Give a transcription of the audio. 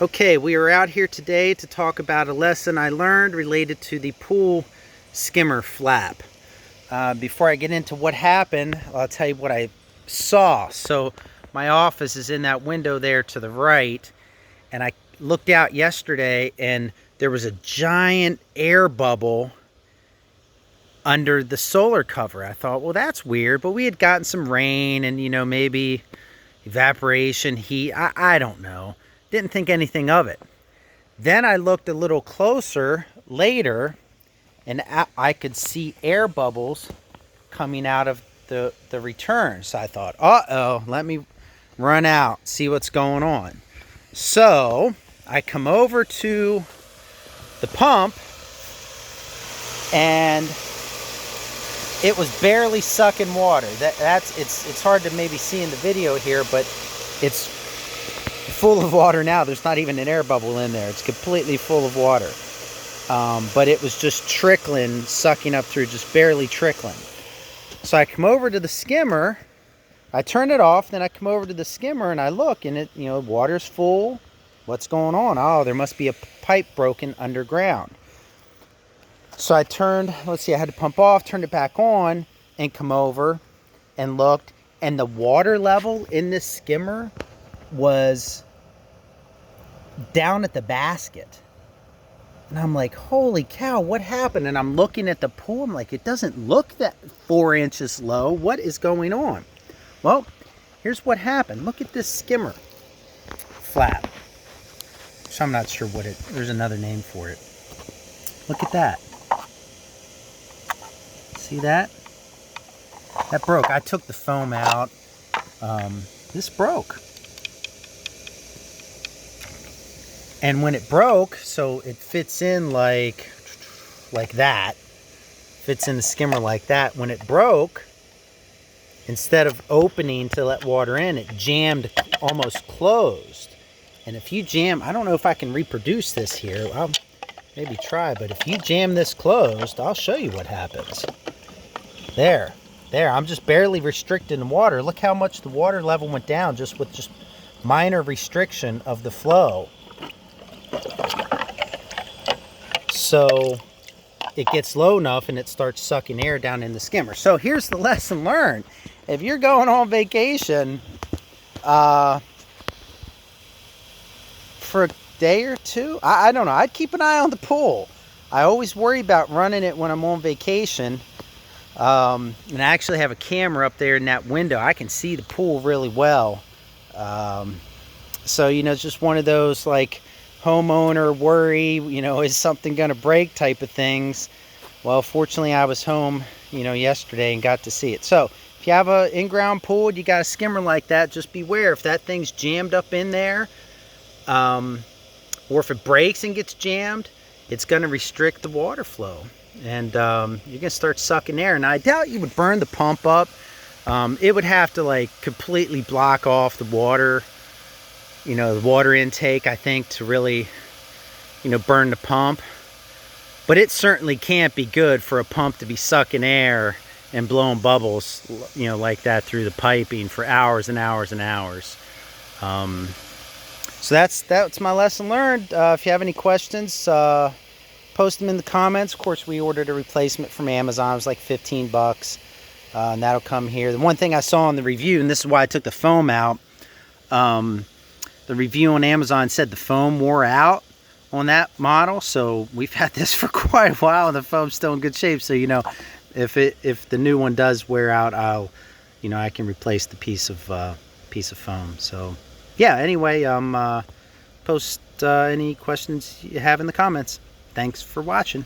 Okay, we are out here today to talk about a lesson I learned related to the pool skimmer flap. Before I get into what happened, I'll tell you what I saw. So my office is in that window there to the right, and I looked out yesterday and there was a giant air bubble under the solar cover. I thought, well, that's weird, but we had gotten some rain and, maybe evaporation, heat, I don't know. Didn't think anything of it. Then I looked a little closer later and I could see air bubbles coming out of the return. So I thought, uh-oh, let me run out, see what's going on. So I come over to the pump and it was barely sucking water. It's hard to maybe see in the video here, but it's full of water now. There's not even an air bubble in there. It's completely full of water. But it was just trickling, sucking up through, just barely trickling. So I come over to the skimmer, I turn it off, then I come over to the skimmer and I look and it, water's full. What's going on? Oh, there must be a pipe broken underground. So I turned, let's see, I had to pump off, turned it back on, and come over and looked. And the water level in this skimmer was down at the basket. And I'm like, holy cow, what happened? And I'm looking at the pool. I'm like, it doesn't look that 4 inches low. What is going on? Well, here's what happened. Look at this skimmer flap. So I'm not sure what there's another name for it. Look at that. See that? That broke. I took the foam out. This broke. And when it broke, so it fits in like that. Fits in the skimmer like that. When it broke, instead of opening to let water in, it jammed almost closed. And if you jam, I don't know if I can reproduce this here. I'll maybe try, but if you jam this closed, I'll show you what happens. There, I'm just barely restricting the water. Look how much the water level went down just with just minor restriction of the flow. So it gets low enough and it starts sucking air down in the skimmer. So here's the lesson learned. If you're going on vacation for a day or two, I don't know, I'd keep an eye on the pool. I always worry about running it when I'm on vacation. And I actually have a camera up there in that window. I can see the pool really well. So, it's just one of those like homeowner worry, is something going to break type of things. Well, fortunately I was home, yesterday and got to see it. So if you have an in-ground pool, you got a skimmer like that, just beware if that thing's jammed up in there, or if it breaks and gets jammed, it's going to restrict the water flow. And you're going to start sucking air. And I doubt you would burn the pump up. It would have to like completely block off the water, the water intake, I think, to really, burn the pump. But it certainly can't be good for a pump to be sucking air and blowing bubbles, like that through the piping for hours and hours and hours. So that's my lesson learned. If you have any questions, post them in the comments. Of course, we ordered a replacement from Amazon. It was like 15 bucks. And that'll come here. The one thing I saw in the review, and this is why I took the foam out, the review on Amazon said the foam wore out on that model. So we've had this for quite a while and the foam's still in good shape. So, if the new one does wear out, I can replace the piece of foam. So yeah, anyway, post any questions you have in the comments. Thanks for watching.